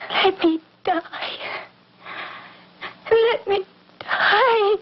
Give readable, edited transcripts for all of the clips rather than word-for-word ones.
Let me die. Let me die.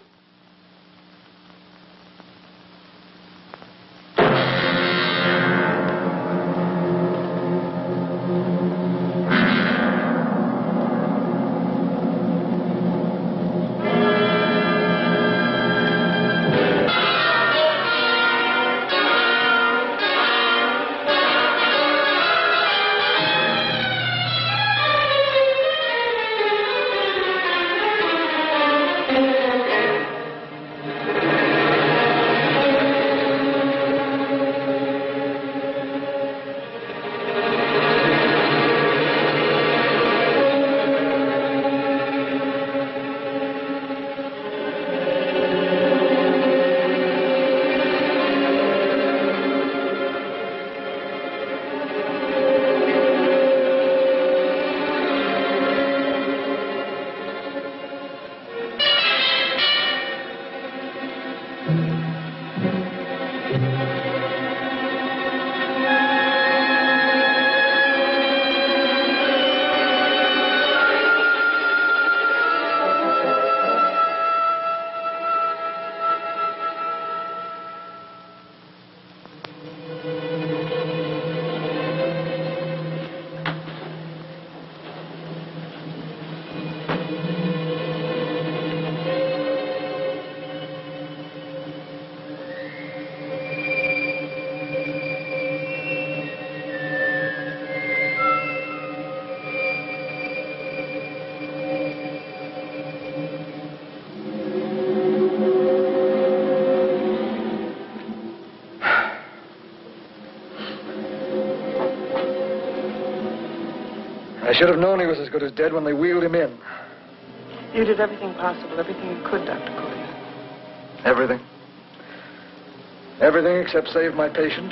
I should have known he was as good as dead when they wheeled him in. You did everything possible, everything you could, Dr. Corey. Everything. Everything except save my patient.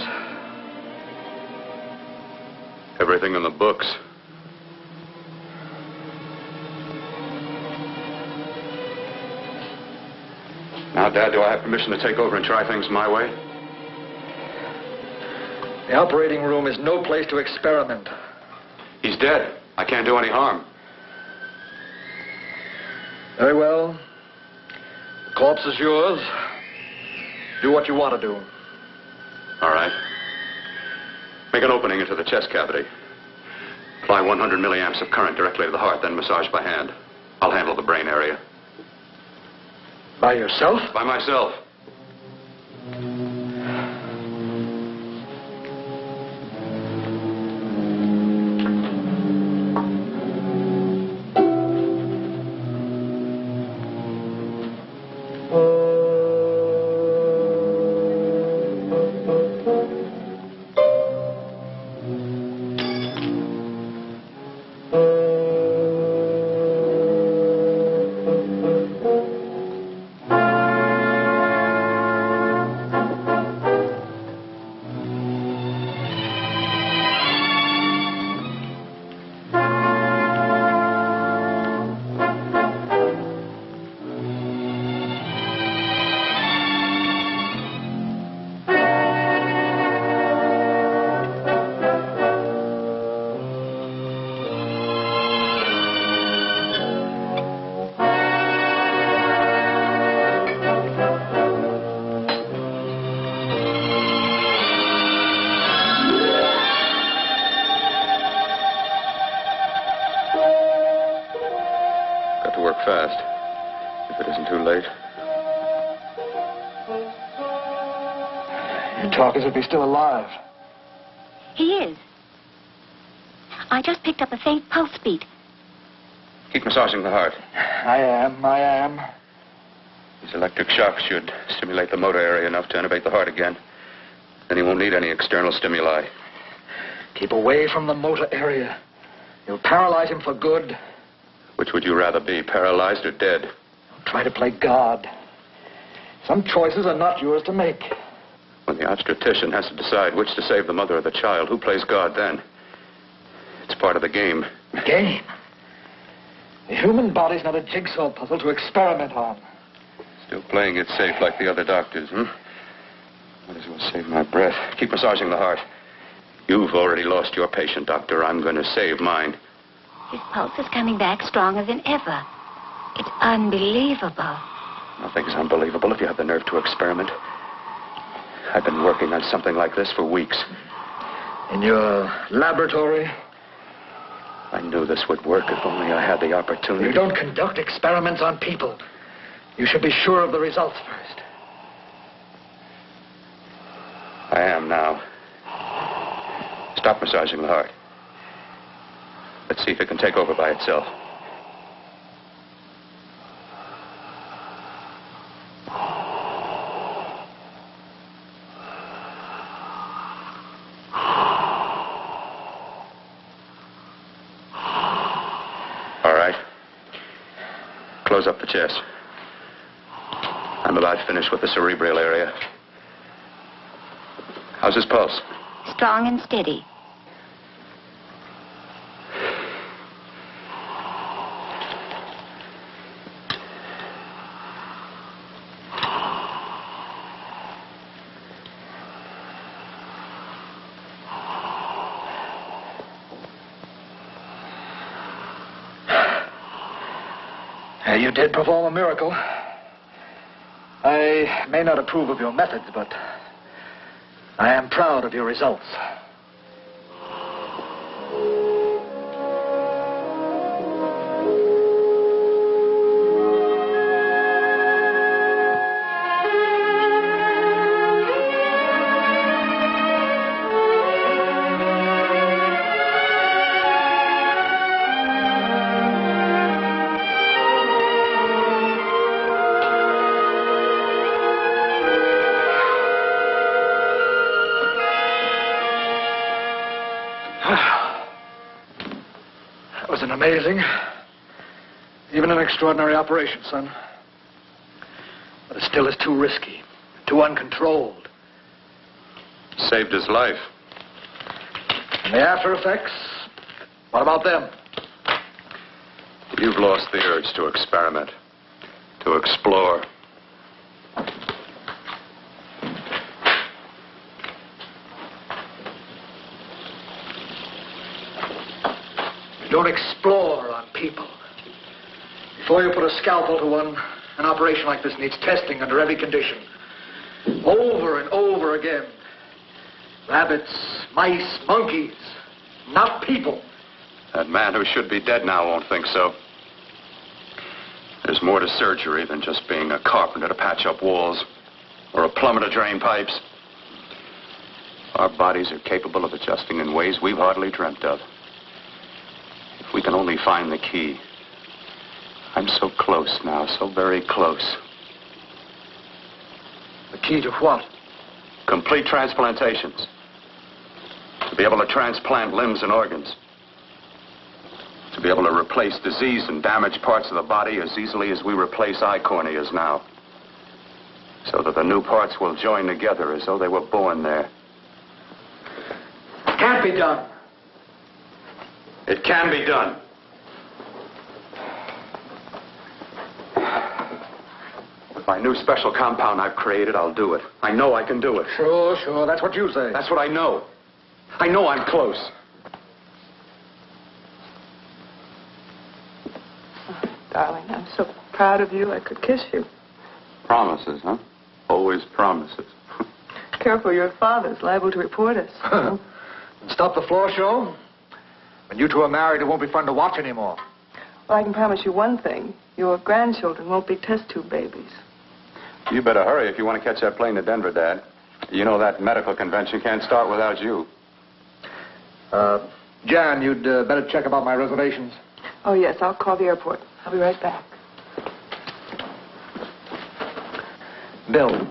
Everything in the books. Now, Dad, do I have permission to take over and try things my way? The operating room is no place to experiment. He's dead. I can't do any harm. Very well. The corpse is yours. Do what you want to do. All right. Make an opening into the chest cavity. Apply 100 milliamps of current directly to the heart, then massage by hand. I'll handle the brain area. By yourself? By myself. Fast, if it isn't too late. You talk as if he's still alive. He is. I just picked up a faint pulse beat. Keep massaging the heart. I am. These electric shocks should stimulate the motor area enough to innervate the heart again. Then he won't need any external stimuli. Keep away from the motor area. You'll paralyze him for good. Which would you rather be, paralyzed or dead? Don't try to play God. Some choices are not yours to make. When the obstetrician has to decide which to save the mother or the child, who plays God then? It's part of the game. Game? The human body's not a jigsaw puzzle to experiment on. Still playing it safe like the other doctors, Might as well save my breath. Keep massaging the heart. You've already lost your patient, Doctor. I'm going to save mine. His pulse is coming back stronger than ever. It's unbelievable. Nothing's unbelievable if you have the nerve to experiment. I've been working on something like this for weeks. In your laboratory? I knew this would work if only I had the opportunity. You don't conduct experiments on people. You should be sure of the results first. I am now. Stop massaging the heart. Let's see if it can take over by itself. All right. Close up the chest. I'm about finished with the cerebral area. How's his pulse? Strong and steady. You did perform a miracle. I may not approve of your methods, but I am proud of your results. That was an amazing, even an extraordinary operation, son. But it still is too risky, too uncontrolled. Saved his life. And the after effects, what about them? You've lost the urge to experiment, to explore. Don't explore on people. Before you put a scalpel to one, an operation like this needs testing under every condition. Over and over again. Rabbits, mice, monkeys, not people. That man who should be dead now won't think so. There's more to surgery than just being a carpenter to patch up walls or a plumber to drain pipes. Our bodies are capable of adjusting in ways we've hardly dreamt of. If we can only find the key. I'm so close now, so very close. The key to what? Complete transplantations. To be able to transplant limbs and organs. To be able to replace diseased and damaged parts of the body as easily as we replace eye corneas now. So that the new parts will join together as though they were born there. Can't be done. It can be done. With my new special compound I've created, I'll do it. I know I can do it. Sure. That's what you say. That's what I know. I know I'm close. Darling, I'm so proud of you, I could kiss you. Promises, huh? Always promises. Careful, your father's liable to report us. Stop the floor show? When you two are married, it won't be fun to watch anymore. Well, I can promise you one thing. Your grandchildren won't be test tube babies. You better hurry if you want to catch that plane to Denver, Dad. You know that medical convention can't start without you. Jan, you'd better check about my reservations. Oh, yes, I'll call the airport. I'll be right back. Bill,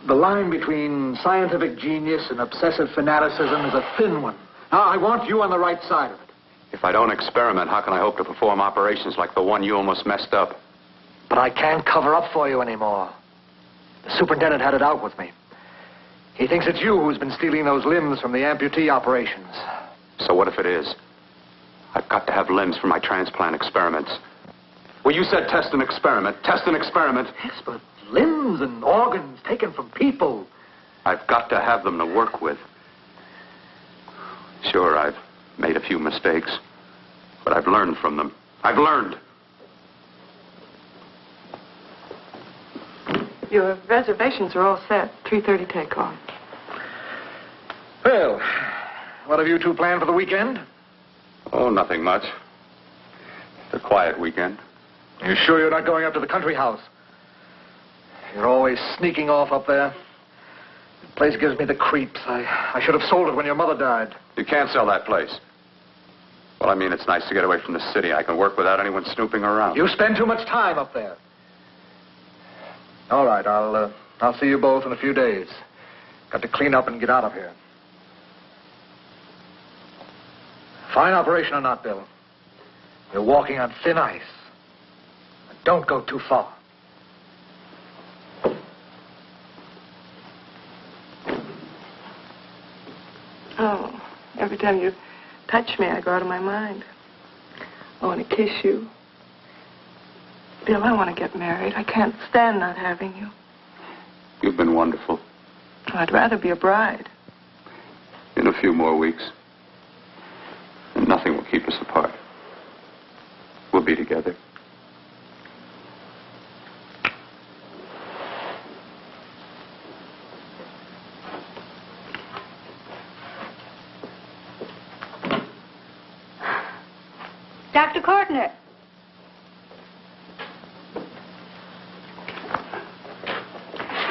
the line between scientific genius and obsessive fanaticism is a thin one. Now, I want you on the right side of it. If I don't experiment, how can I hope to perform operations like the one you almost messed up? But I can't cover up for you anymore. The superintendent had it out with me. He thinks it's you who's been stealing those limbs from the amputee operations. So what if it is? I've got to have limbs for my transplant experiments. Well, you said test and experiment. Test and experiment. Yes, but limbs and organs taken from people. I've got to have them to work with. Sure, I've made a few mistakes. But I've learned from them. I've learned. Your reservations are all set. 3:30 takeoff. Well, what have you two planned for the weekend? Oh, nothing much. It's a quiet weekend. You sure you're not going up to the country house? You're always sneaking off up there. The place gives me the creeps. I should have sold it when your mother died. You can't sell that place. Well, I mean, it's nice to get away from the city. I can work without anyone snooping around. You spend too much time up there. All right, I'll see you both in a few days. Got to clean up and get out of here. Fine operation or not, Bill. You're walking on thin ice. Don't go too far. Oh, every time you touch me, I go out of my mind. I want to kiss you. Bill, I want to get married. I can't stand not having you. You've been wonderful. I'd rather be a bride. In a few more weeks. And nothing will keep us apart. We'll be together. Dr. Kortner.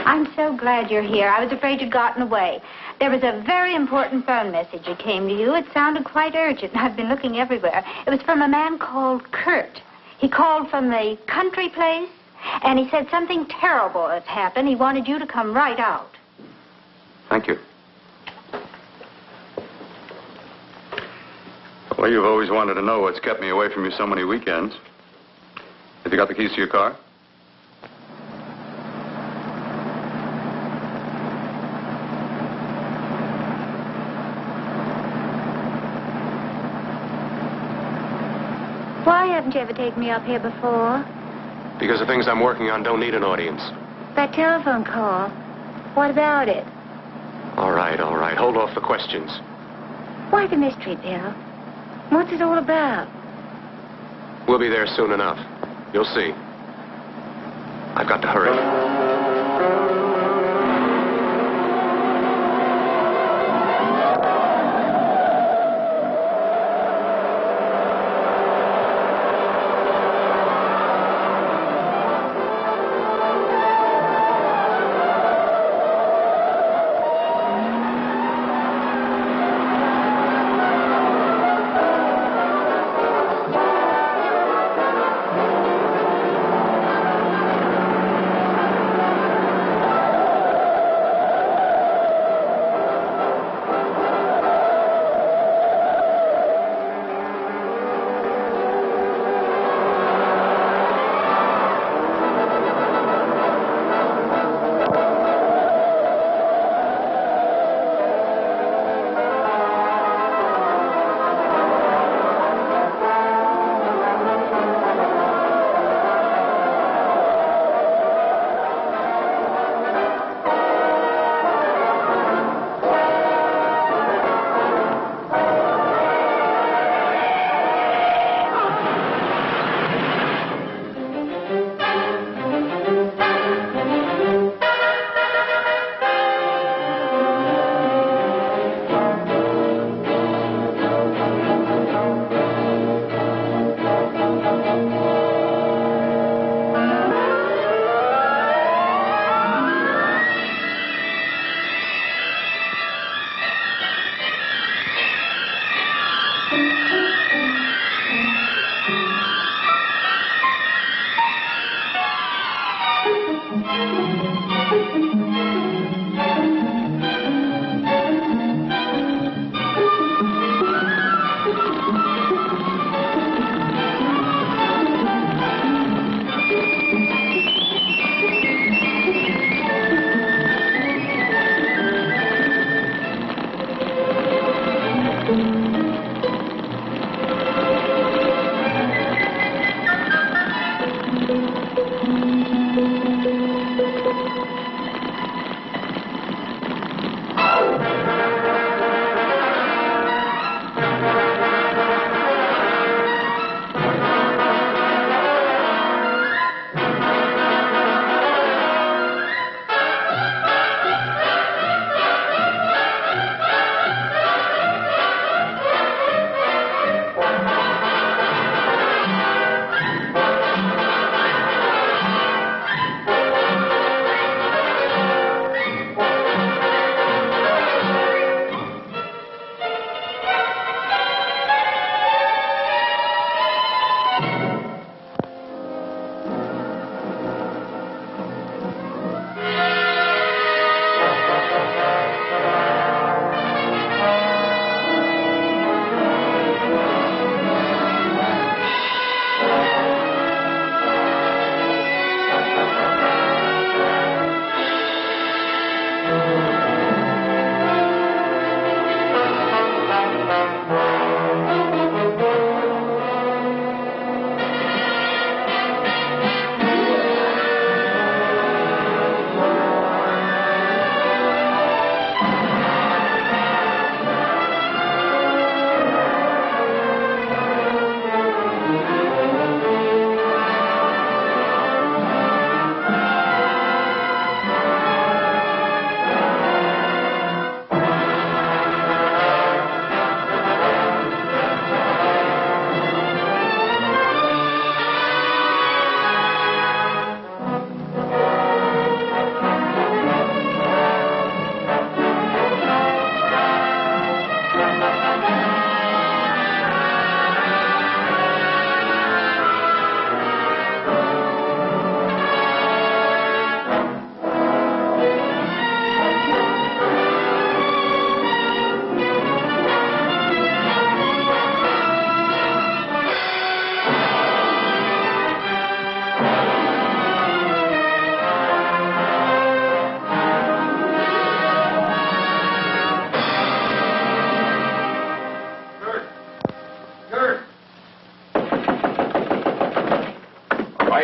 I'm so glad you're here. I was afraid you'd gotten away. There was a very important phone message that came to you. It sounded quite urgent. I've been looking everywhere. It was from a man called Kurt. He called from the country place, and he said something terrible has happened. He wanted you to come right out. Thank you. Well, you've always wanted to know what's kept me away from you so many weekends. Have you got the keys to your car? Why haven't you ever taken me up here before? Because the things I'm working on don't need an audience. That telephone call. What about it? All right. Hold off the questions. Why the mystery, Bill? What's it all about? We'll be there soon enough. You'll see. I've got to hurry.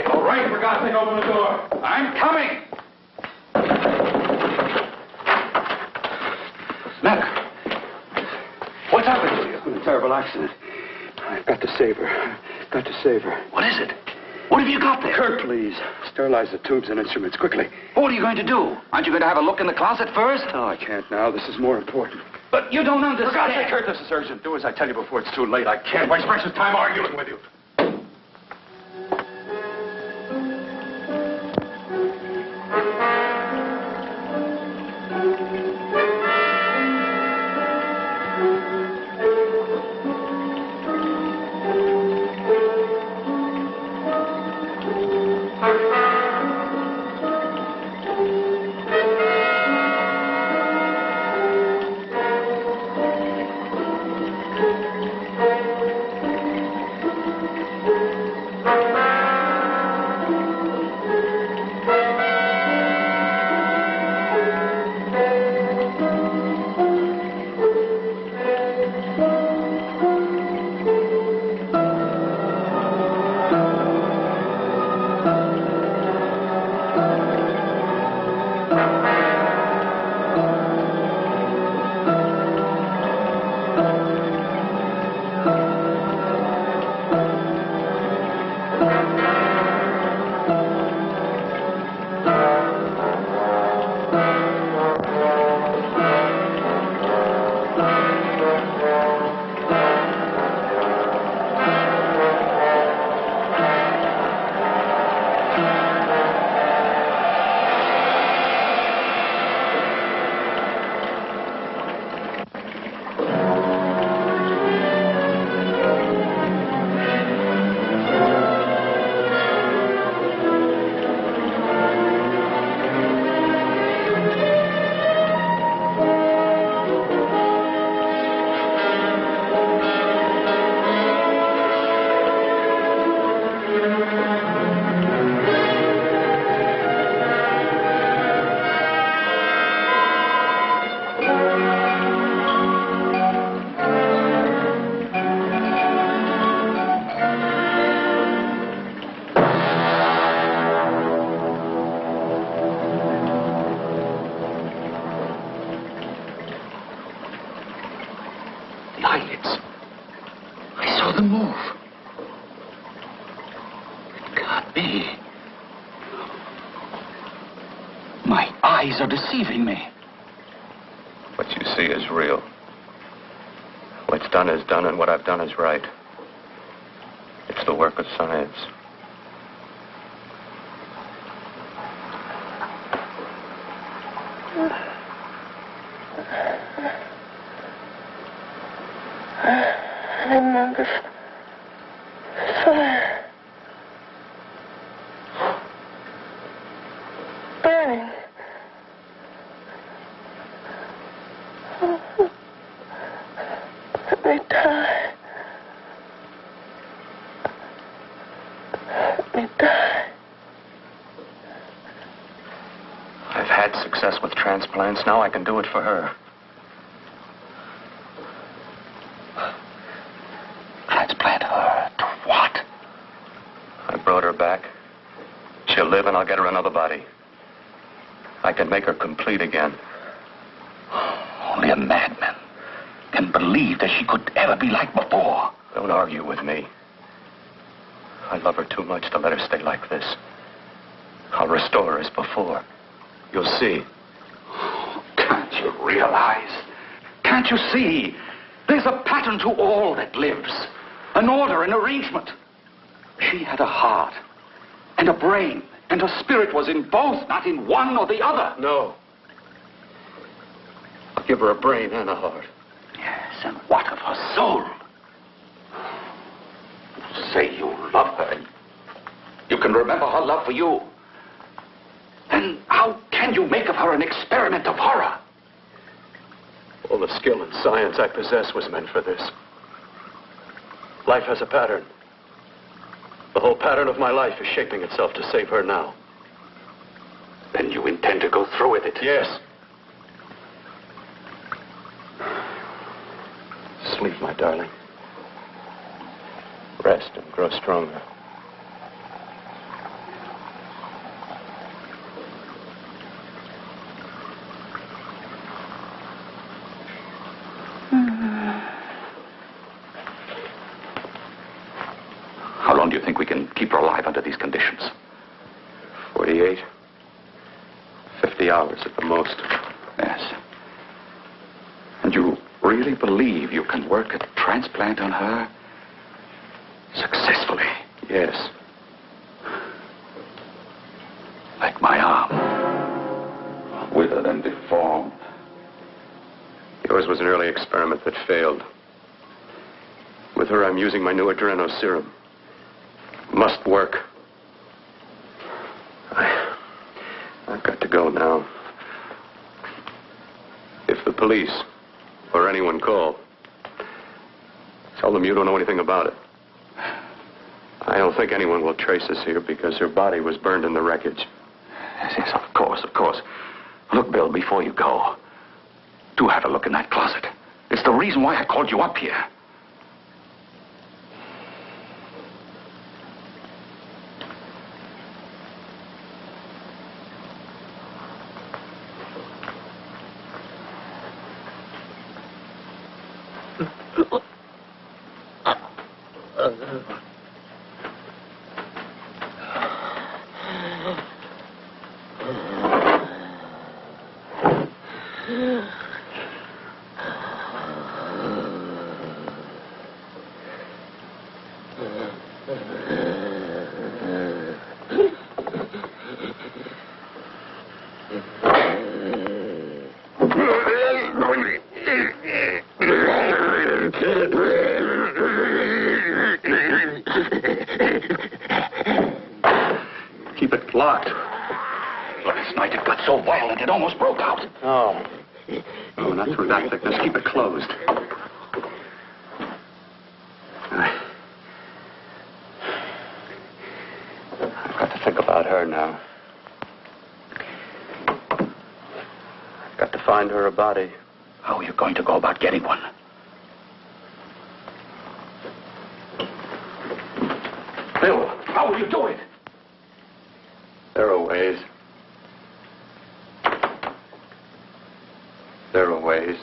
right, all right. For God's sake, open the door. I'm coming. Matter? What's happened to you? A terrible accident. I've got to save her. Got to save her. What is it? What have you got there? Kurt, please. Sterilize the tubes and instruments quickly. What are you going to do? Aren't you going to have a look in the closet first? No, I can't now. This is more important. But you don't understand. For God's sake, Kurt, this is urgent. Do as I tell you before it's too late. I can't waste precious time arguing with you. Are deceiving me. What you see is real. What's done is done, and what I've done is right. It's the work of science. I remember fire. Burning. Let me die. Let me die. I've had success with transplants. Now I can do it for her. Transplant her to what? I brought her back. She'll live, and I'll get her another body. I can make her complete again. Only a madman can believe that she could ever be like before. Don't argue with me. I love her too much to let her stay like this. I'll restore her as before. You'll see. Can't you realize? Can't you see? There's a pattern to all that lives. An order, an arrangement. She had a heart and a brain, and her spirit was in both, not in one or the other. No. I'll give her a brain and a heart. Yes, and what of her soul? You say you love her. You can remember her love for you. Then how can you make of her an experiment of horror? All the skill and science I possess was meant for this. Life has a pattern. The whole pattern of my life is shaping itself to save her now. Then you intend to go through with it? Yes. Sleep, my darling. Rest and grow stronger. long do you think we can keep her alive under these conditions? 48. 50 hours at the most. Yes. And you really believe you can work a transplant on her successfully? Yes. Like my arm. Withered and deformed. Yours was an early experiment that failed. With her, I'm using my new adreno serum. Must work. I've got to go now. If the police or anyone call, tell them you don't know anything about it. I don't think anyone will trace us here because her body was burned in the wreckage. Yes, of course, of course. Look, Bill, before you go, do have a look in that closet. It's the reason why I called you up here. Keep it locked. Last night it got so violent it almost broke out. Oh. No, not through that thickness. Keep it closed. I've got to think about her now. I've got to find her a body. How are you going to go about getting one? Bill, how will you do it? There are ways. There are ways.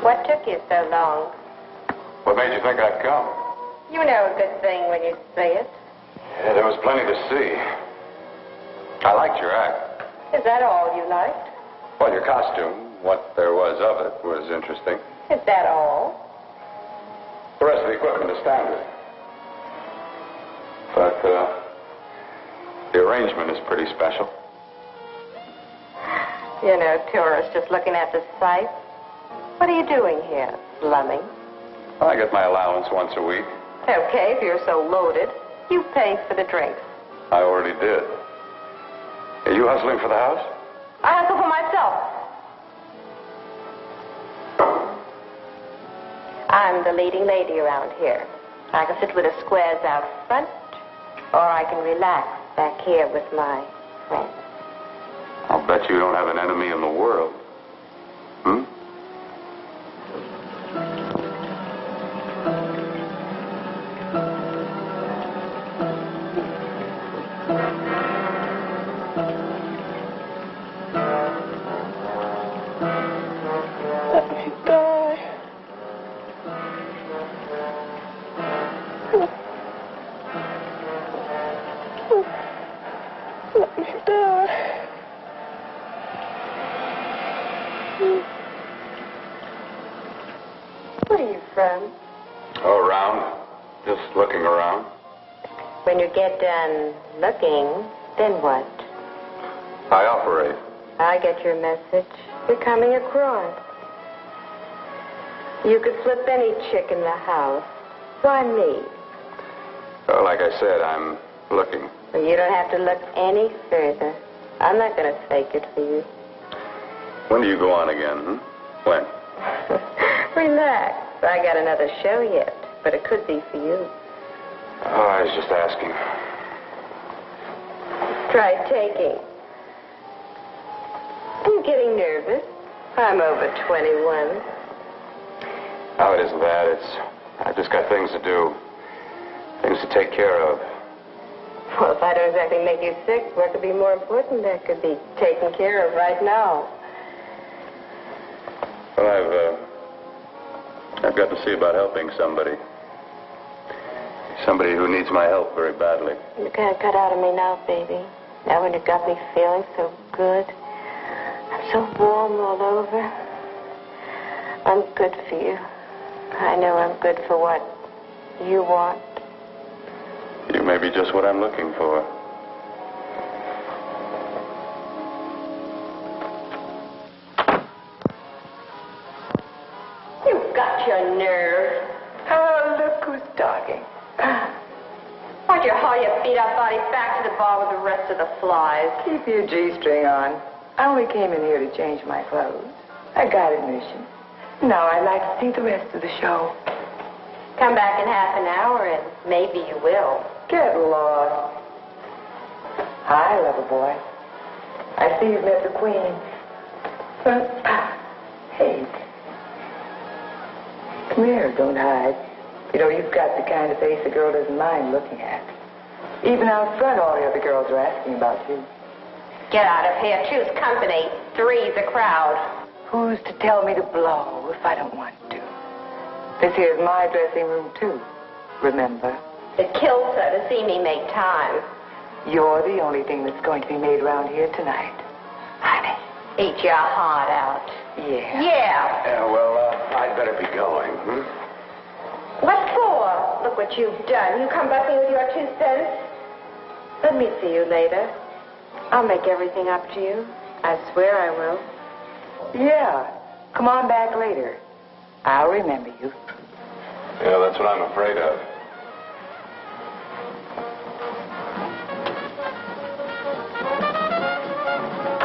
What took you so long? What made you think I'd come? You know a good thing when you say it. Yeah, there was plenty to see. I liked your act. Is that all you liked? Well, your costume, what there was of it, was interesting. Is that all? The rest of the equipment is standard. But, the arrangement is pretty special. You know, tourists just looking at the sights. What are you doing here? Slumming? I get my allowance once a week. Okay, if you're so loaded, you pay for the drinks. I already did. Are you hustling for the house? I hustle for myself. I'm the leading lady around here. I can sit with the squares out front, or I can relax back here with my friends. I'll bet you don't have an enemy in the world. Hmm? Let me die. Let me die. Where are you from? Oh, around. Just looking around. When you get done looking, then what? I operate. I get your message. You're coming across. You could flip any chick in the house. Why me? Well, like I said, I'm looking. Well, you don't have to look any further. I'm not going to fake it for you. When do you go on again, hmm? When? Relax. I got another show yet, but it could be for you. Oh, I was just asking. Try taking. I'm getting nervous. I'm over 21. Oh, it isn't that. I've just got things to do. Things to take care of. Well, if I don't exactly make you sick, what could be more important that could be taken care of right now? Well, I've got to see about helping somebody. Somebody who needs my help very badly. You can't cut out of me now, baby. Now when you got me feeling so good. I'm so warm all over. I'm good for you. I know I'm good for what you want. You may be just what I'm looking for. You've got your nerve. Oh, look who's talking. Why don't you haul your beat-up body back to the bar with the rest of the flies? Keep your G-string on. I only came in here to change my clothes. I got admission. Now I'd like to see the rest of the show. Come back in half an hour and maybe you will. Get lost. Hi, lover boy. I see you've met the queen. Hey. Come here, don't hide. You know, you've got the kind of face a girl doesn't mind looking at. Even out front, all the other girls are asking about you. Get out of here. Choose company. Three's a crowd. Who's to tell me to blow if I don't want to? This here's my dressing room, too. Remember? It kills her to see me make time. You're the only thing that's going to be made around here tonight. Honey. Eat your heart out. Yeah. Yeah. Yeah, well, I'd better be going, hmm? What for? Look what you've done. You come busting with your 2 cents. Let me see you later. I'll make everything up to you. I swear I will. Yeah. Come on back later. I'll remember you. Yeah, that's what I'm afraid of.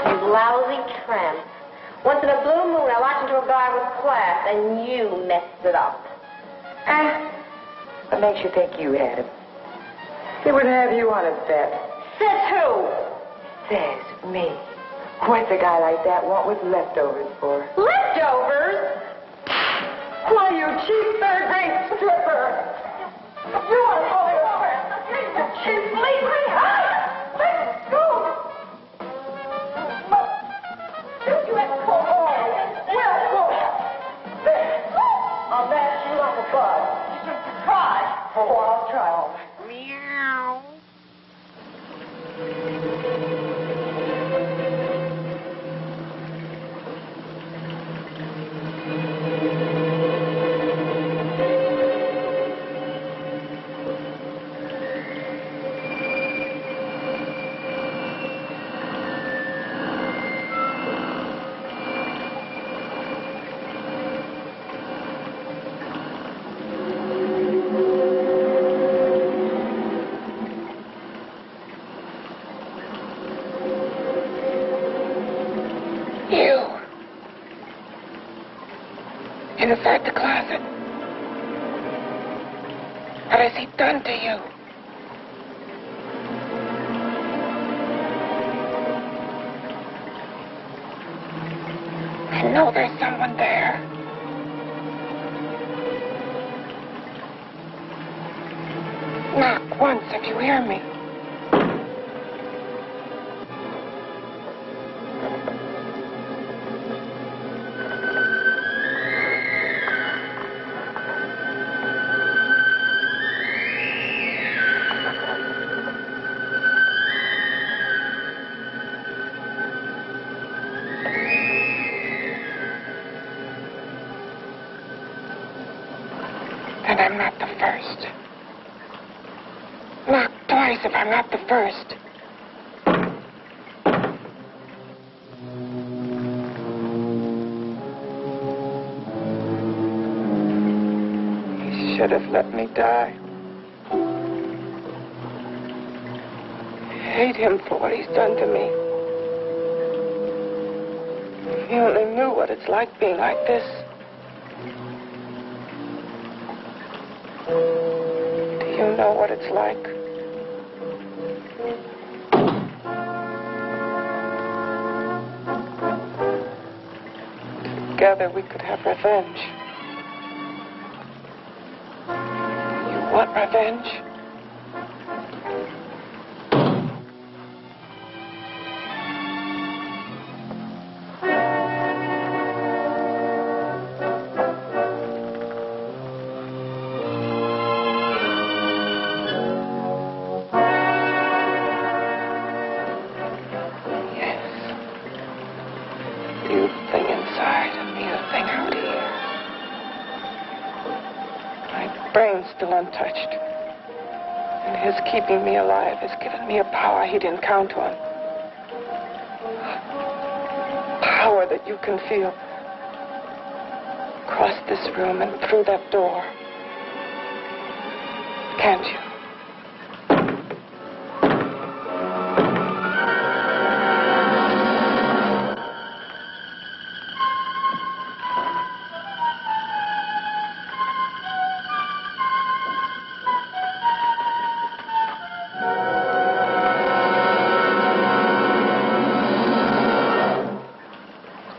You lousy tramp. Once in a blue moon, I walked into a bar with class, and you messed it up. What makes you think you had him? He wouldn't have you on his bet. Says who? Says me. What's a guy like that want with leftovers for? Leftovers? Why, you cheap third-rate stripper! You are holy over! You cheap, leave me high! Let go! You have to go home. Well, go. There. Oh, I'll try all right. Meow. Inside the closet. What has he done to you? I know there's someone there. Knock once if you hear me. And I'm not the first. Knock twice if I'm not the first. He should have let me die. I hate him for what he's done to me. If he only knew what it's like being like this. Do you know what it's like? Together we could have revenge. You want revenge? You thing inside and me the thing out here. My brain's still untouched. And his keeping me alive has given me a power he didn't count on. Power that you can feel. Across this room and through that door. Can't you?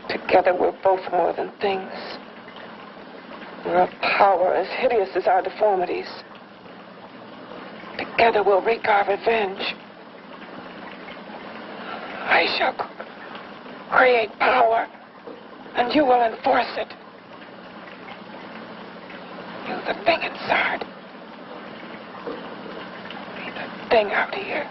Together we're both more than things. We're a power as hideous as our deformities. Together we'll wreak our revenge. I shall create power, and you will enforce it. You the thing inside. Me the thing out here.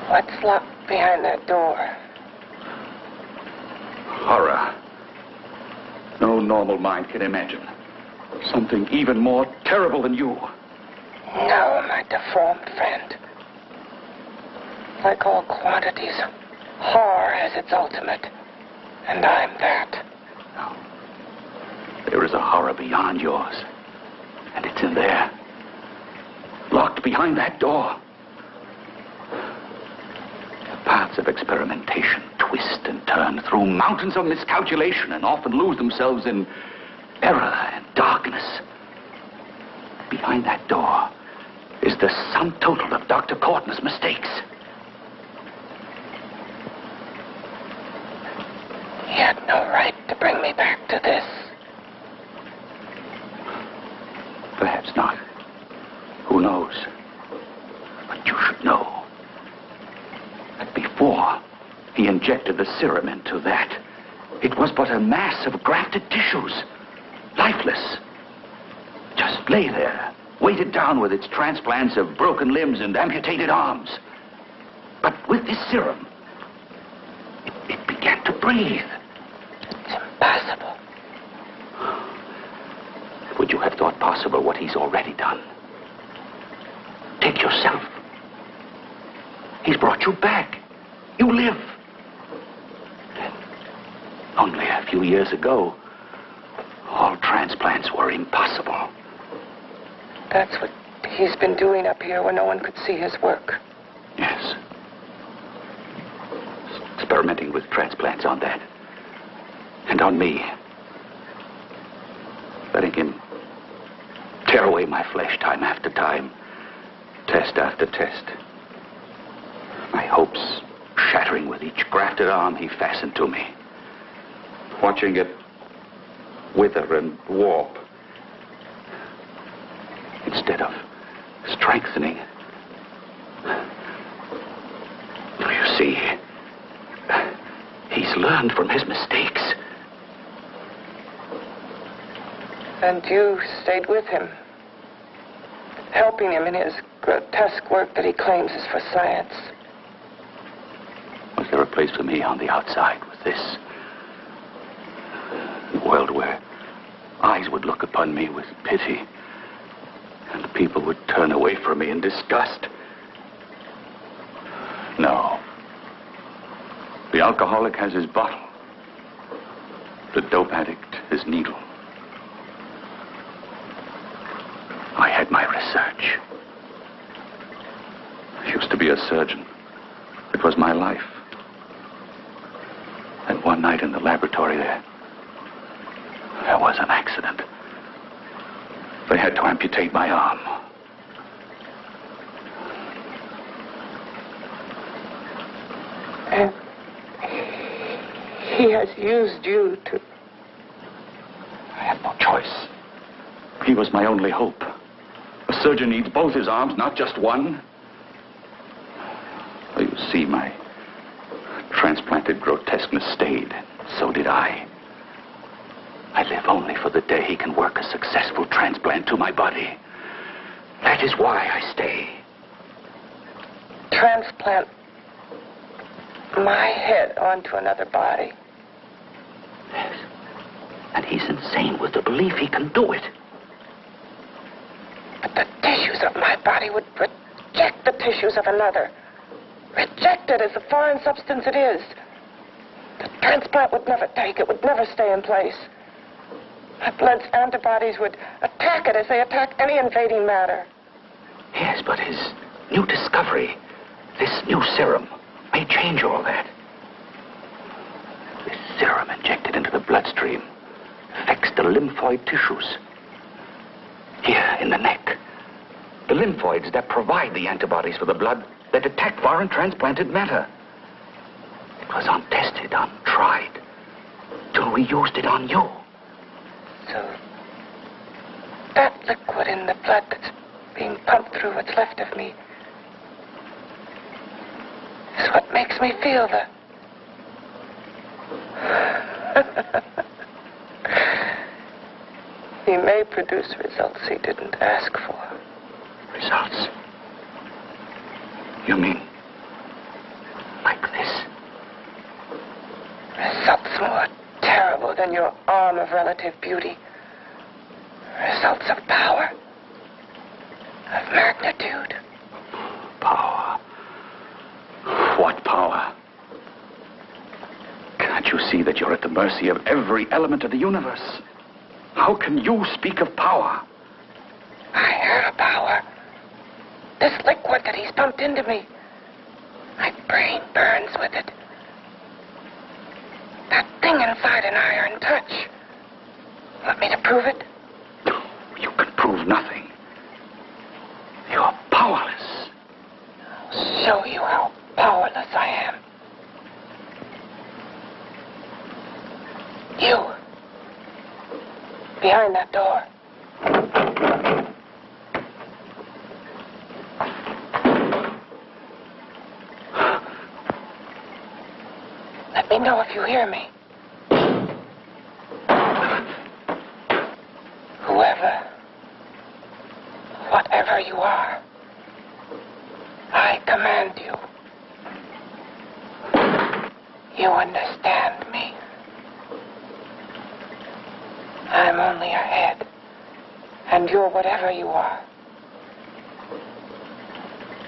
What's locked behind that door? Horror. No normal mind can imagine. Something even more terrible than you. No, my deformed friend. Like all quantities, horror has its ultimate. And I'm that. No. There is a horror beyond yours. And it's in there. Locked behind that door. The paths of experimentation twist and turn through mountains of miscalculation and often lose themselves in error and darkness. Behind that door is the sum total of Dr. Corton's mistakes. He had no right to bring me back to this. Perhaps not. Who knows? But you should know that before he injected the serum into that, it was but a mass of grafted tissues, lifeless. Just lay there, weighted down with its transplants of broken limbs and amputated arms. But with this serum, it began to breathe. It's impossible. Would you have thought possible what he's already done? Take yourself. He's brought you back. You live. Only a few years ago, all transplants were impossible. That's what he's been doing up here where no one could see his work. Yes. Experimenting with transplants on that. And on me. Letting him tear away my flesh time after time. Test after test. My hopes shattering with each grafted arm he fastened to me. Watching it wither and warp. Instead of strengthening. You see, he's learned from his mistakes. And you stayed with him, helping him in his grotesque work that he claims is for science. Was there a place for me on the outside with this? A world where eyes would look upon me with pity, and people would turn away from me in disgust. No. The alcoholic has his bottle. The dope addict his needle. I had my research. I used to be a surgeon. It was my life. And one night in the laboratory there was an accident. They had to amputate my arm. And he has used you to... I had no choice. He was my only hope. A surgeon needs both his arms, not just one. You see, my transplanted grotesqueness stayed. So did I. I live only for the day he can work a successful transplant to my body. That is why I stay. Transplant my head onto another body. Yes. And he's insane with the belief he can do it. But the tissues of my body would reject the tissues of another. Reject it as the foreign substance it is. The transplant would never take it, would never stay in place. My blood's antibodies would attack it as they attack any invading matter. Yes, but his new discovery, this new serum, may change all that. This serum injected into the bloodstream affects the lymphoid tissues. Here in the neck. The lymphoids that provide the antibodies for the blood that attack foreign transplanted matter. It was untested, untried, till we used it on you. So, that liquid in the blood that's being pumped through what's left of me is what makes me feel the He may produce results he didn't ask for. Results? You mean like this? Results more terrible than your arm of relative beauty. Results of power. Of magnitude. Power. What power? Can't you see that you're at the mercy of every element of the universe? How can you speak of power? I have power. This liquid that he's pumped into me. My brain burns with it. That thing inside an iron touch. Want me to prove it? You can prove nothing. You're powerless. I'll show you how powerless I am. You. Behind that door. Let me know if you hear me. Whoever, whatever you are, I command you. You understand me. I'm only a head, and you're whatever you are.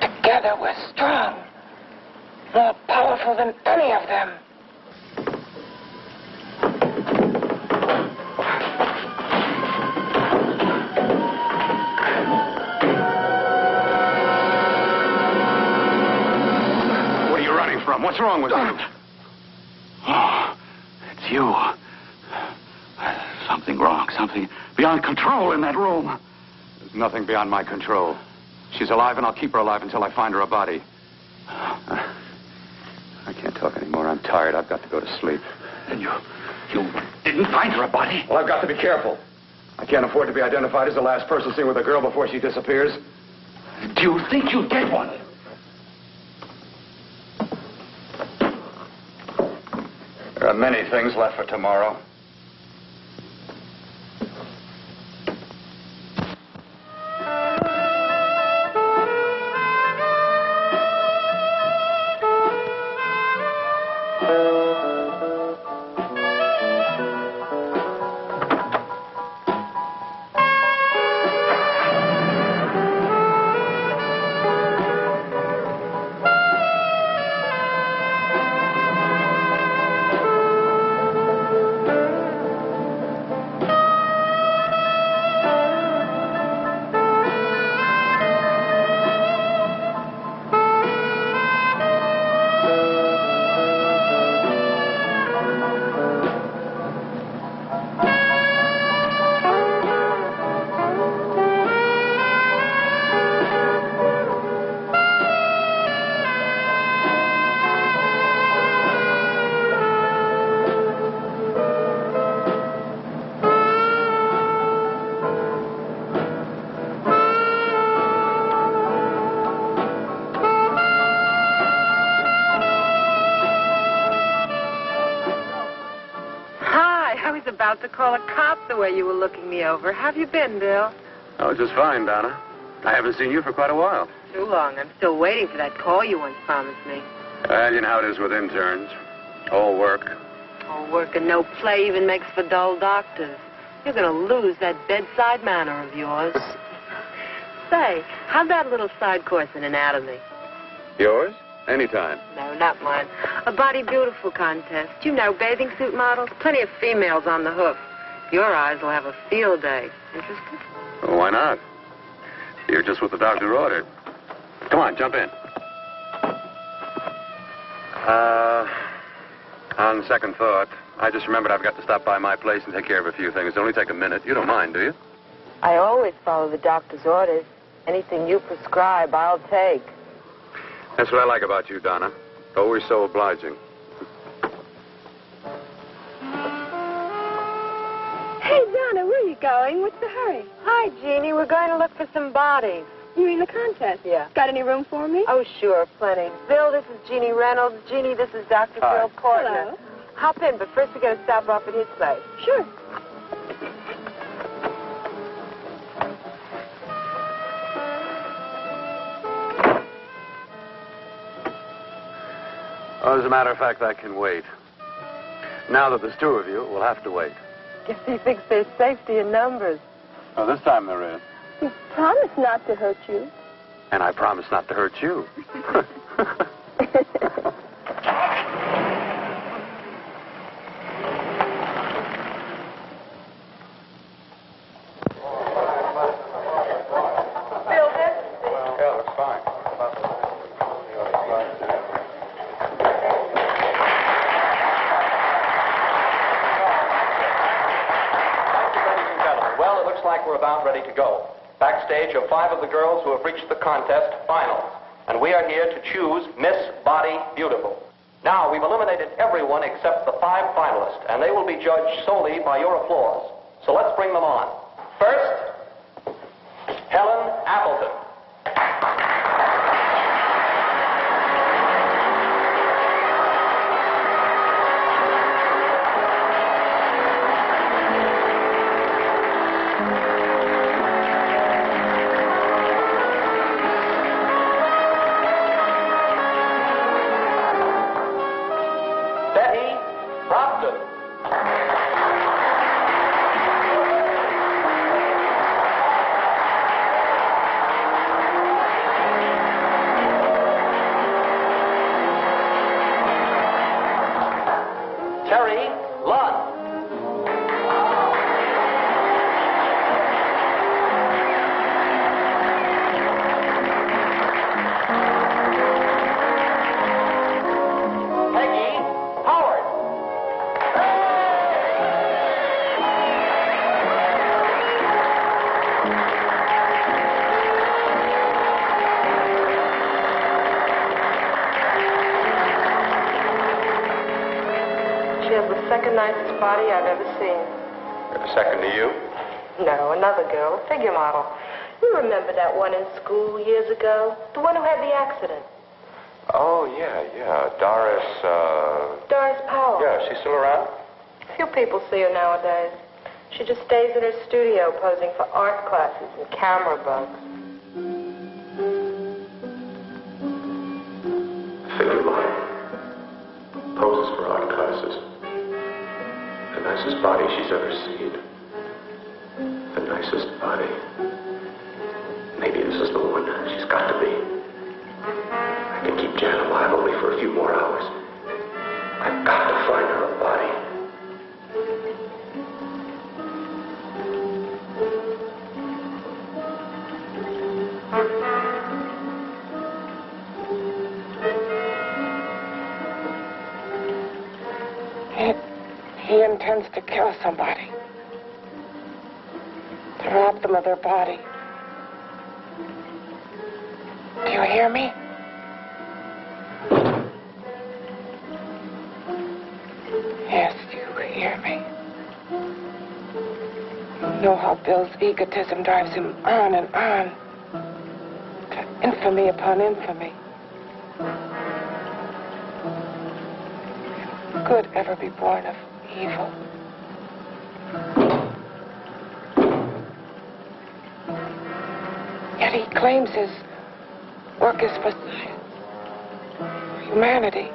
Together we're strong, more powerful than any of them. What are you running from? What's wrong with you? Oh, it's you. Something wrong, something beyond control in that room. There's nothing beyond my control. She's alive, and I'll keep her alive until I find her a body. I can't talk anymore. I'm tired. I've got to go to sleep. And you didn't find her a body? Well, I've got to be careful. I can't afford to be identified as the last person seen with a girl before she disappears. Do you think you'll get one? There are many things left for tomorrow. About to call a cop the way you were looking me over. How have you been, Bill? Oh, just fine, Donna. I haven't seen you for quite a while. Too long. I'm still waiting for that call you once promised me. Well, you know how it is with interns. All work. All work and no play even makes for dull doctors. You're going to lose that bedside manner of yours. Say, how'd that little side course in anatomy? Yours? Anytime. No, not mine. A Body Beautiful contest. You know, bathing suit models. Plenty of females on the hoof. Your eyes will have a field day. Interested? Well, why not? You're just what the doctor ordered. Come on, jump in. On second thought, I just remembered I've got to stop by my place and take care of a few things. It'll only take a minute. You don't mind, do you? I always follow the doctor's orders. Anything you prescribe, I'll take. That's what I like about you, Donna. Always so obliging. Hey, Donna, where are you going? What's the hurry? Hi, Jeannie. We're going to look for some bodies. You mean the contest? Yeah. Got any room for me? Oh, sure, plenty. Bill, this is Jeannie Reynolds. Jeannie, this is Dr. Hi. Bill Portner. Hello. Hop in, but first we got to stop off at his place. Sure. Oh, as a matter of fact, I can wait. Now that there's two of you, we'll have to wait. Guess he thinks there's safety in numbers. Oh, this time there is. You promised not to hurt you. And I promise not to hurt you. Ready to go. Backstage are 5 of the girls who have reached the contest finals, and we are here to choose Miss Body Beautiful. Now, we've eliminated everyone except the 5 finalists, and they will be judged solely by your applause. So let's bring them on. First, Helen Appleton. Second nicest body I've ever seen. Second to you? No, another girl, a figure model. You remember that one in school years ago? The one who had the accident. Oh, yeah. Doris Powell. Yeah, she's still around? Few people see her nowadays. She just stays in her studio posing for art classes and camera bugs. Figure model. Poses for art classes. The nicest body she's ever seen. The nicest body. Maybe this is the one. She's got to be. I can keep Jan alive only for a few more hours. I've got to find her a body. He intends to kill somebody. To rob them of their body. Do you hear me? Yes, you hear me. You know how Bill's egotism drives him on and on. To infamy upon infamy. Can good ever be born of evil? Yet he claims his work is for humanity.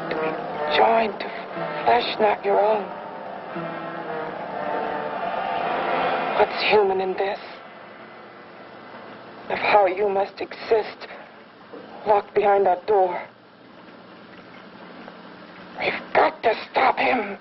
To be joined to flesh not your own. What's human in this? Of how you must exist locked behind that door. We've got to stop him.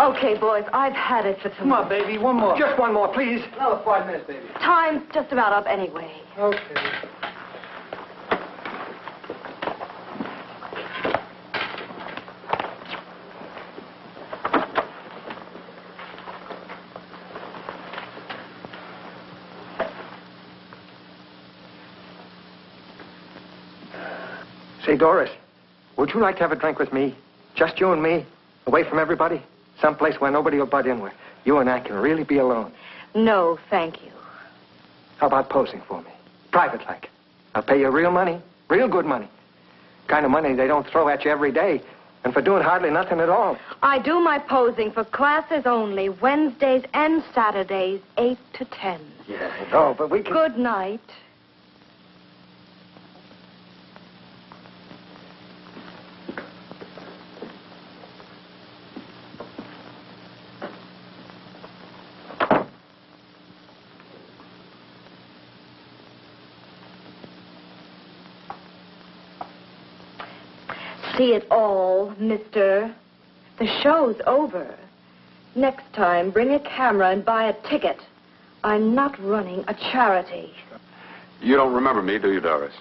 Okay, boys, I've had it for tonight. Come on, baby, one more. Just one more, please. Another 5 minutes, baby. Time's just about up anyway. Okay. Say, Doris, would you like to have a drink with me? Just you and me, away from everybody? Someplace where nobody will butt in, where you and I can really be alone. No, thank you. How about posing for me? Private like. I'll pay you real money, real good money. Kind of money they don't throw at you every day, and for doing hardly nothing at all. I do my posing for classes only, Wednesdays and Saturdays, 8 to 10. Yeah, I know, but we can... Good night. See it all, mister. The show's over. Next time, bring a camera and buy a ticket. I'm not running a charity. You don't remember me, do you, Doris?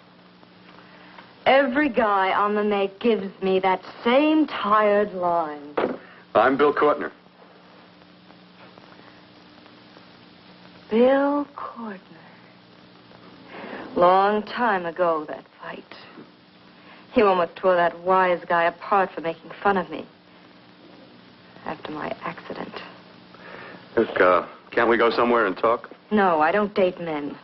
Every guy on the make gives me that same tired line. I'm Bill Courtner. Bill Courtner. Long time ago, that fight. He almost tore that wise guy apart for making fun of me. After my accident. Look, can't we go somewhere and talk? No, I don't date men.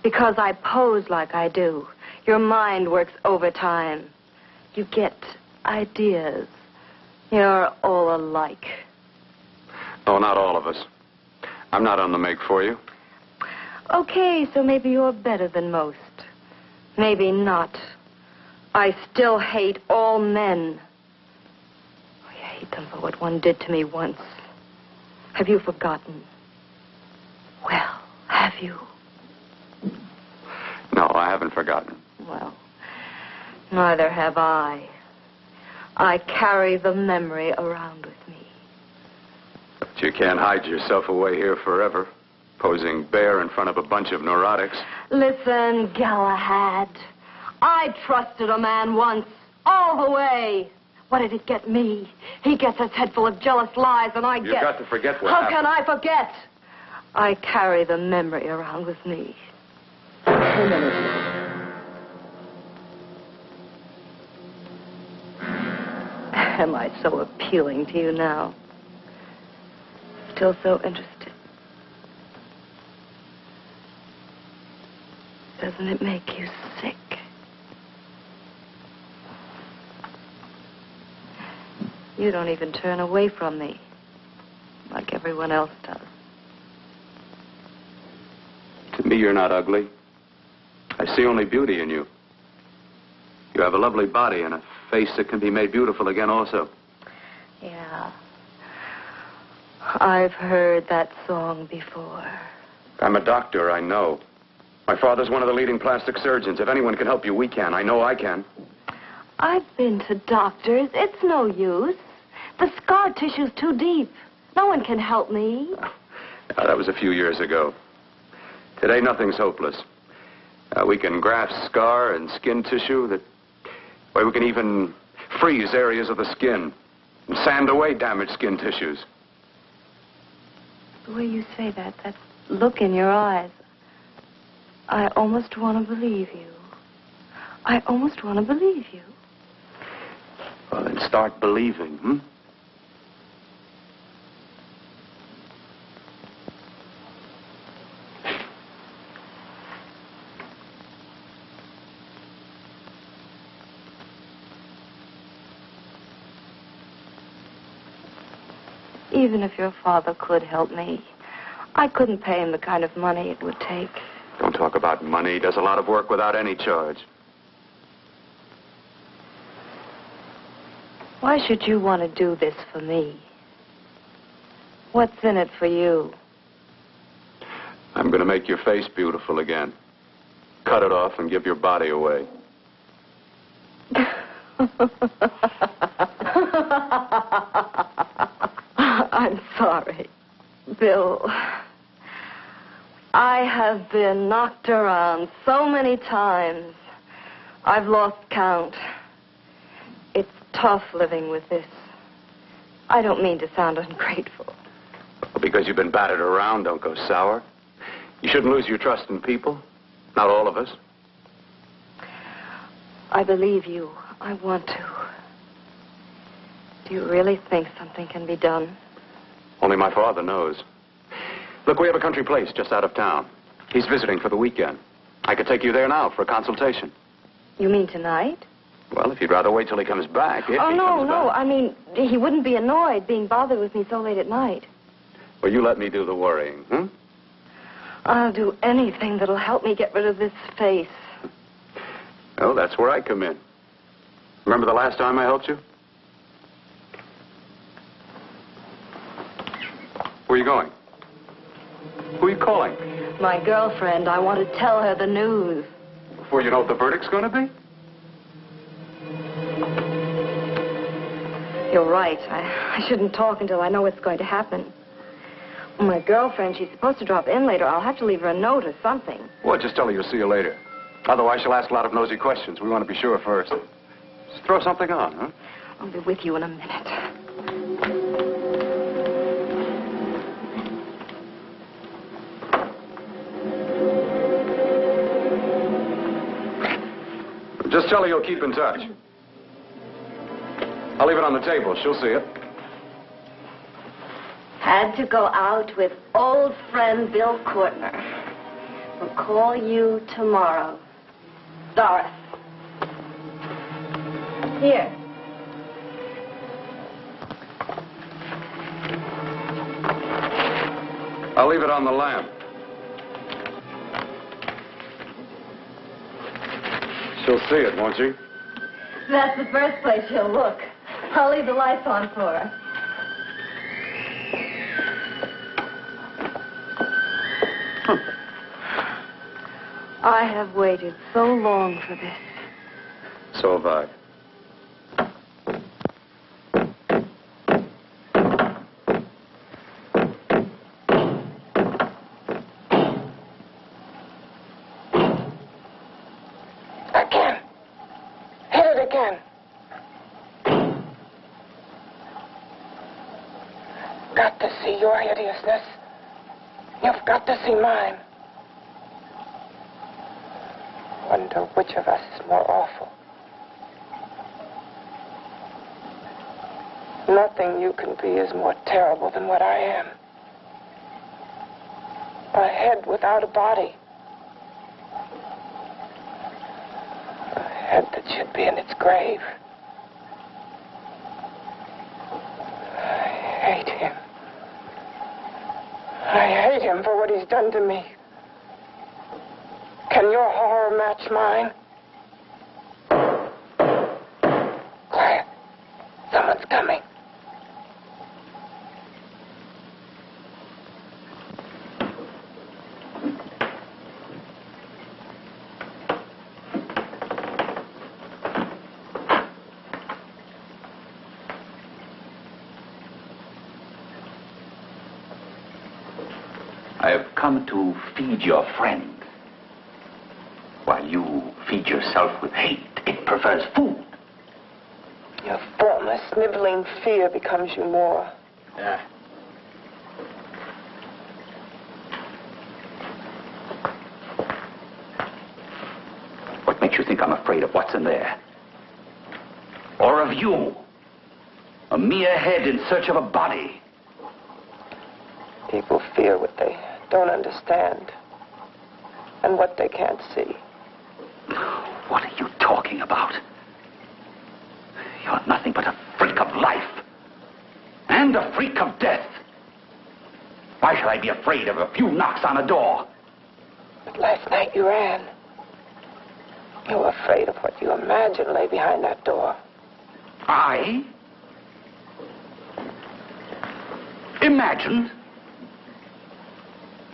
Because I pose like I do. Your mind works overtime. You get ideas. You're all alike. Oh, not all of us. I'm not on the make for you. Okay, so maybe you're better than most. Maybe not. I still hate all men. I hate them for what one did to me once. Have you forgotten? Well, have you? No, I haven't forgotten. Well, neither have I. I carry the memory around with me. But you can't hide yourself away here forever, posing bare in front of a bunch of neurotics. Listen, Galahad. I trusted a man once, all the way. What did it get me? He gets his head full of jealous lies, and You've got to forget what How happened. can I forget? I carry the memory around with me. Am I so appealing to you now? Still so interested? Doesn't it make you sick? You don't even turn away from me, like everyone else does. To me, you're not ugly. I see only beauty in you. You have a lovely body and a face that can be made beautiful again also. Yeah. I've heard that song before. I'm a doctor, I know. My father's one of the leading plastic surgeons. If anyone can help you, we can. I know I can. I've been to doctors. It's no use. The scar tissue's too deep. No one can help me. That was a few years ago. Today, nothing's hopeless. We can graft scar and skin tissue that... Well, we can even freeze areas of the skin and sand away damaged skin tissues. The way you say that look in your eyes, I almost want to believe you. I almost want to believe you. Well, then start believing, hmm? Even if your father could help me, I couldn't pay him the kind of money it would take. Don't talk about money. He does a lot of work without any charge. Why should you want to do this for me? What's in it for you? I'm going to make your face beautiful again. Cut it off and give your body away. sorry. Bill, I have been knocked around so many times. I've lost count. It's tough living with this. I don't mean to sound ungrateful. Well, because you've been battered around, don't go sour. You shouldn't lose your trust in people. Not all of us. I believe you. I want to. Do you really think something can be done? Only my father knows. Look, we have a country place just out of town. He's visiting for the weekend. I could take you there now for a consultation. You mean tonight? Well, if you'd rather wait till he comes back. Oh, no. I mean, he wouldn't be annoyed being bothered with me so late at night. Well, you let me do the worrying, hmm? I'll do anything that'll help me get rid of this face. Oh, that's where I come in. Remember the last time I helped you? Where are you going? Who are you calling? My girlfriend. I want to tell her the news. Before you know what the verdict's going to be? You're right. I shouldn't talk until I know what's going to happen. My girlfriend, she's supposed to drop in later. I'll have to leave her a note or something. Well, just tell her you'll see you later. Otherwise, she'll ask a lot of nosy questions. We want to be sure first. Just throw something on, huh? I'll be with you in a minute. Just tell her you'll keep in touch. I'll leave it on the table. She'll see it. Had to go out with old friend Bill Courtner. We'll call you tomorrow. Doris. Here. I'll leave it on the lamp. She'll see it, won't she? That's the first place she'll look. I'll leave the lights on for her. I have waited so long for this. So have I. Again. Hit it again. Got to see your hideousness. You've got to see mine. Wonder which of us is more awful. Nothing you can be is more terrible than what I am. A head without a body. A head that should be in its grave. I hate him. I hate him for what he's done to me. Can your horror match mine? Quiet. Someone's coming. I have come to feed your friend. While you feed yourself with hate, it prefers food. Your former sniveling fear becomes you more. Yeah. What makes you think I'm afraid of what's in there? Or of you? A mere head in search of a body. People fear what they don't understand and what they can't see. What are you talking about? You're nothing but a freak of life. And a freak of death. Why should I be afraid of a few knocks on a door? But last night you ran. You were afraid of what you imagined lay behind that door. I? Imagined?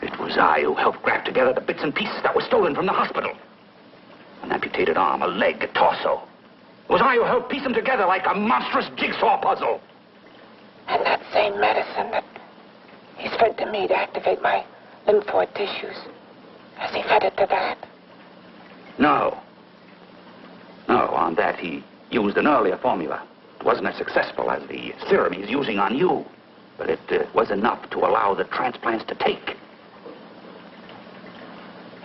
It was I who helped grab together the bits and pieces that were stolen from the hospital. An amputated arm, a leg, a torso. It was I who helped piece them together like a monstrous jigsaw puzzle. And that same medicine that fed to me to activate my lymphoid tissues. Has he fed it to that? No. No, on that he used an earlier formula. It wasn't as successful as the serum he's using on you, but it was enough to allow the transplants to take.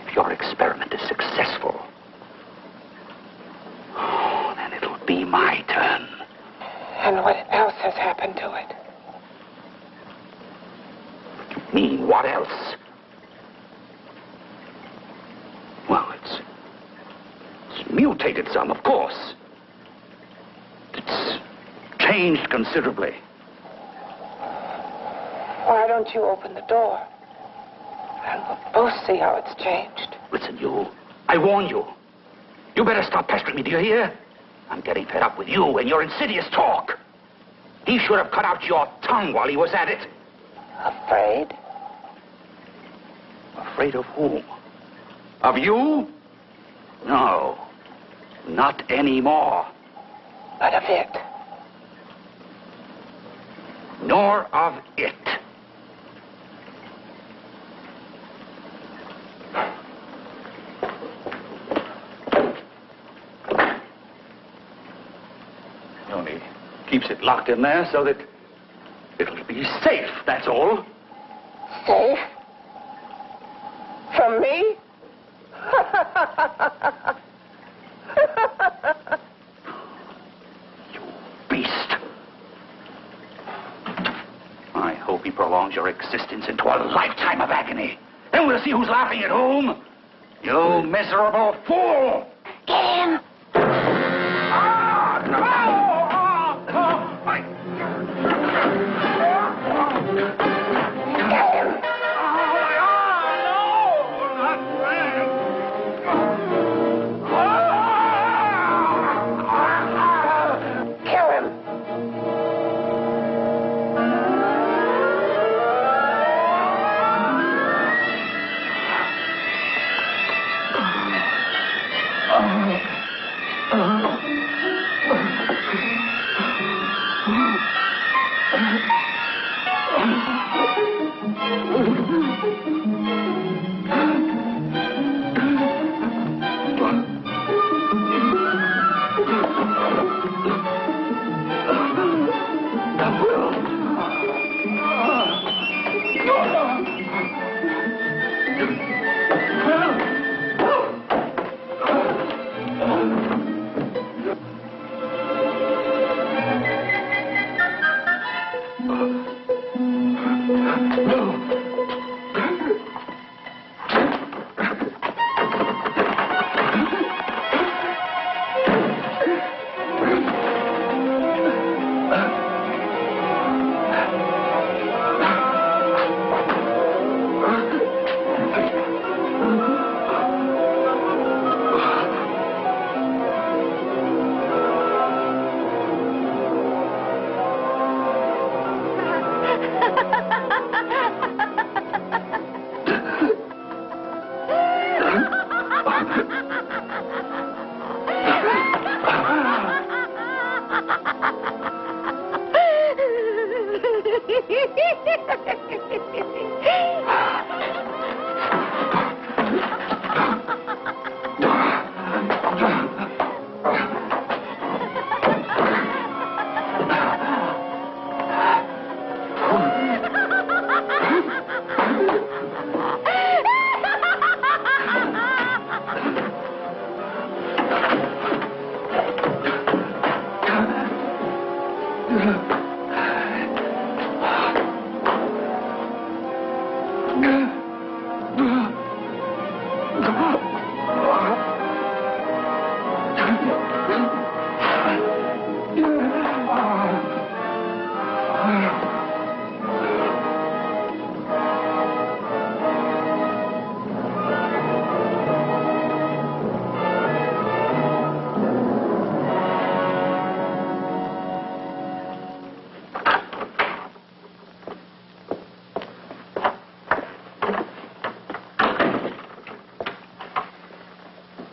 If your experiment is successful, then it'll be my turn. And what else has happened to it? What do you mean, what else? Well, it's mutated some, of course. It's changed considerably. Why don't you open the door? And we'll both see how it's changed. Listen, you. I warned you. You better stop pestering me, do you hear? I'm getting fed up with you and your insidious talk. He should have cut out your tongue while he was at it. Afraid? Afraid of whom? Of you? No. Not anymore. But of it? Nor of it. He only keeps it locked in there so that it'll be safe, that's all. Safe? From me? You beast. I hope he prolongs your existence into a lifetime of agony. Then we'll see who's laughing at whom. You miserable fool! Get him! Get him! Kill him!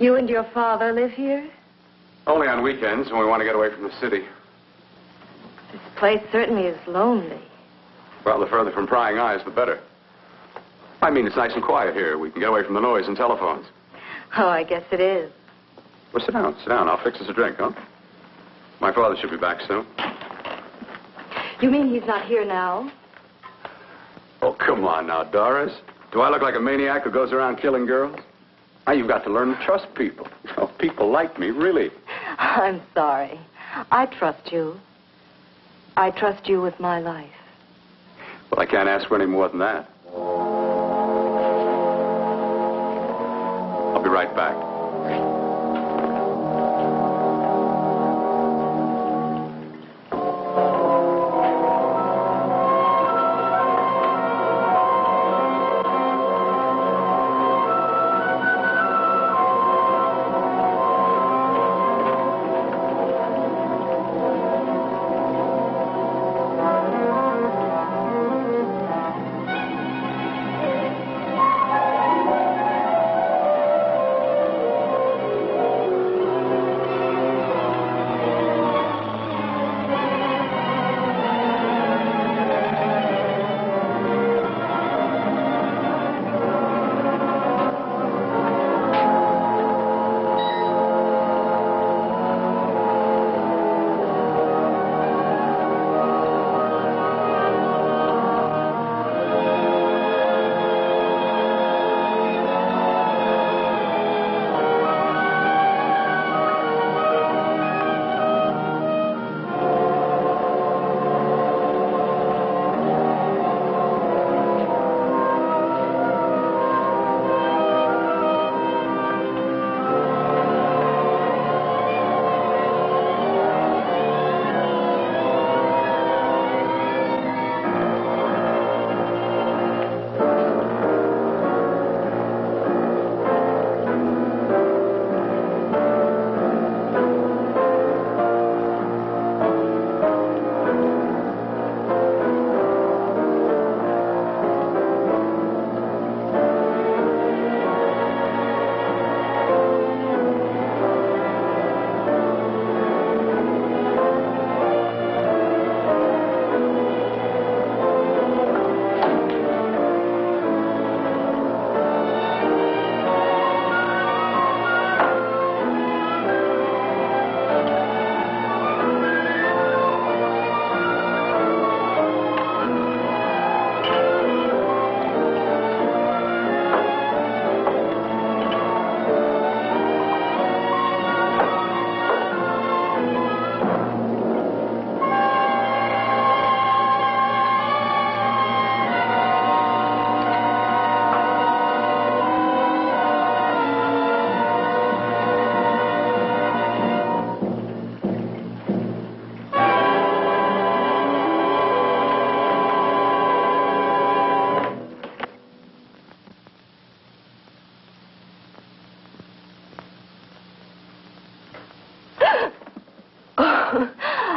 You and your father live here? Only on weekends when we want to get away from the city. This place certainly is lonely. Well, the further from prying eyes, the better. I mean, it's nice and quiet here. We can get away from the noise and telephones. Oh, I guess it is. Well, sit down. Sit down. I'll fix us a drink, huh? My father should be back soon. You mean he's not here now? Oh, come on now, Doris. Do I look like a maniac who goes around killing girls? Now, you've got to learn to trust people. Oh, people like me, really. I'm sorry. I trust you. I trust you with my life. Well, I can't ask for any more than that. I'll be right back.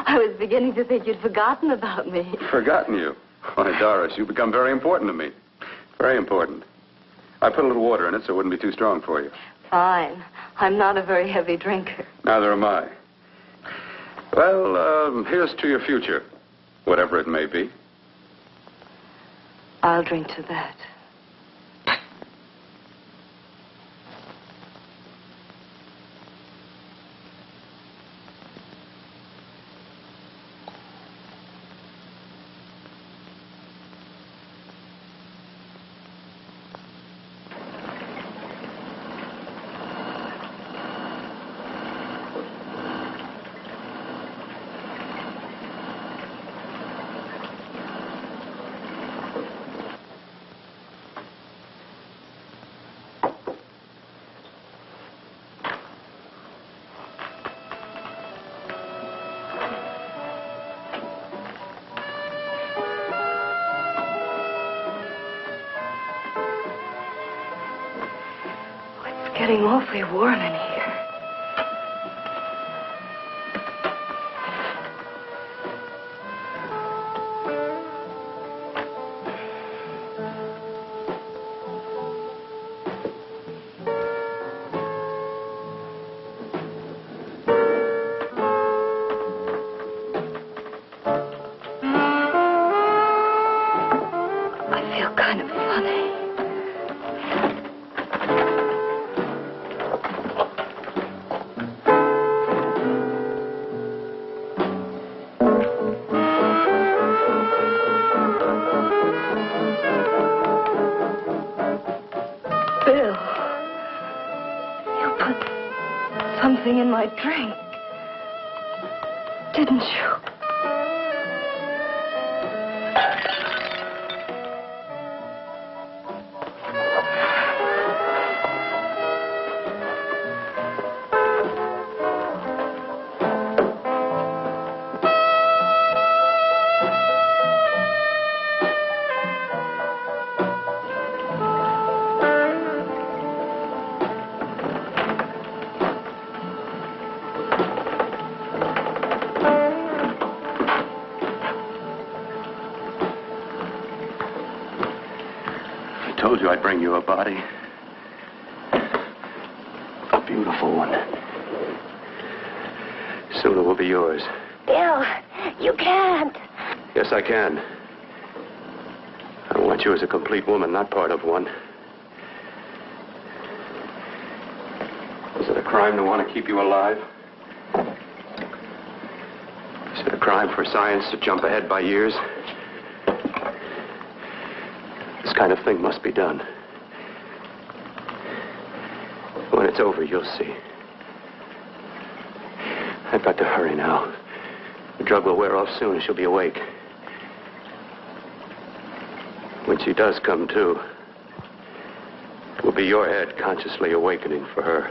I was beginning to think you'd forgotten about me. Forgotten you? Why, Doris, you've become very important to me. Very important. I put a little water in it so it wouldn't be too strong for you. Fine. I'm not a very heavy drinker. Neither am I. Well, here's to your future, whatever it may be. I'll drink to that. Getting awfully warm in here. something in my drink. Didn't you? I told you I'd bring you a body. A beautiful one. Soon it will be yours. Bill, you can't. Yes, I can. I want you as a complete woman, not part of one. Is it a crime to want to keep you alive? Is it a crime for science to jump ahead by years? This kind of thing must be done. When it's over, you'll see. I've got to hurry now. The drug will wear off soon and she'll be awake. When she does come to, it will be your head consciously awakening for her.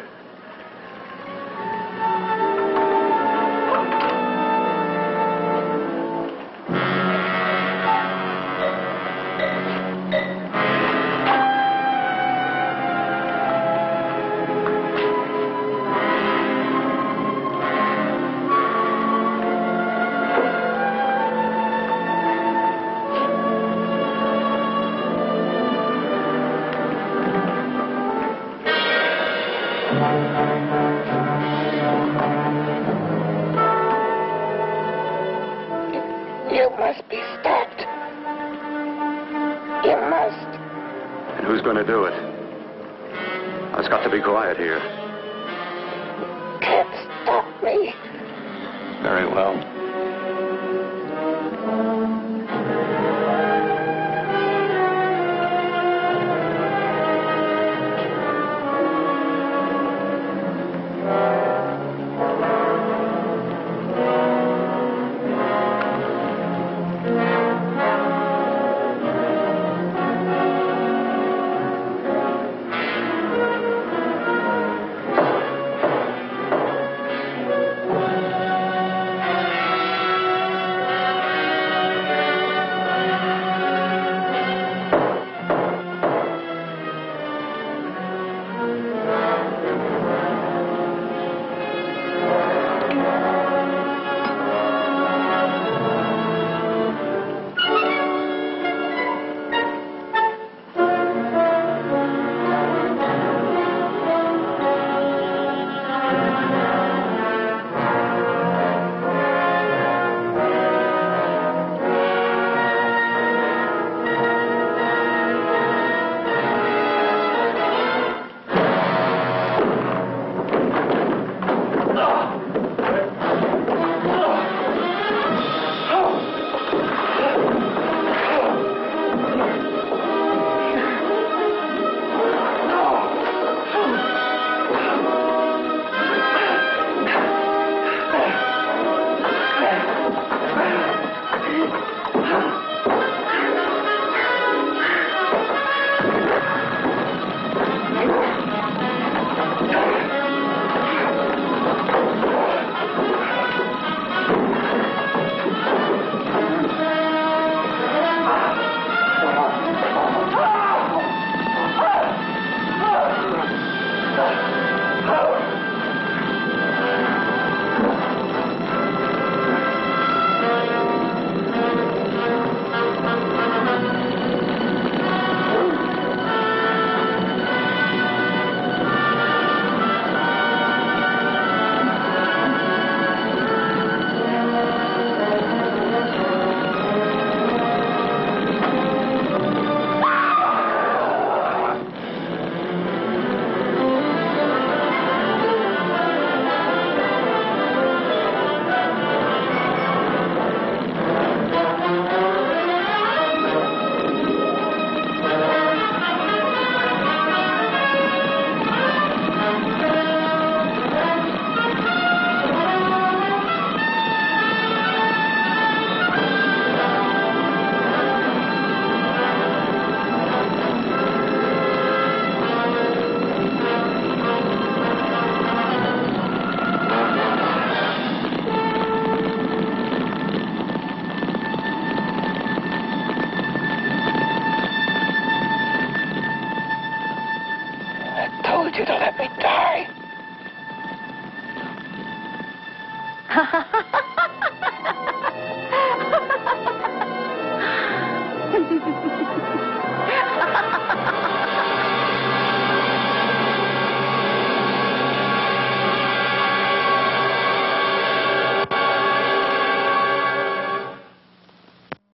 You must be stopped. You must. And who's going to do it? It's got to be quiet here. Can't stop me. Very well.